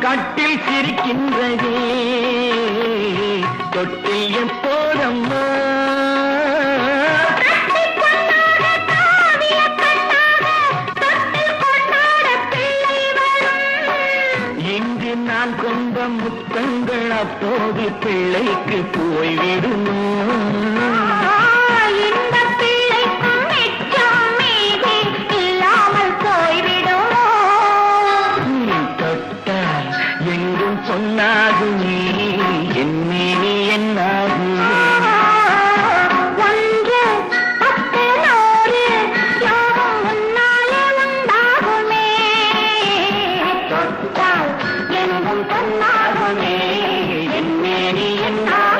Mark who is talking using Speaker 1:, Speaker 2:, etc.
Speaker 1: கட்டில் சிரிக்கின்றதே தொட்டில் எப்போதம்மா இங்கு நான் கொண்ட முத்தங்கள் அப்போது பிள்ளைக்கு போய்விடுமோ சொன்னாகுமே என்னே என்னாகுமே ஒன்று பத்து நூறு யோகம் முன்னாலே உண்டாகுமே தொட்டால் எங்கும் பொன்னாகுமே என்னே என்னாகுமே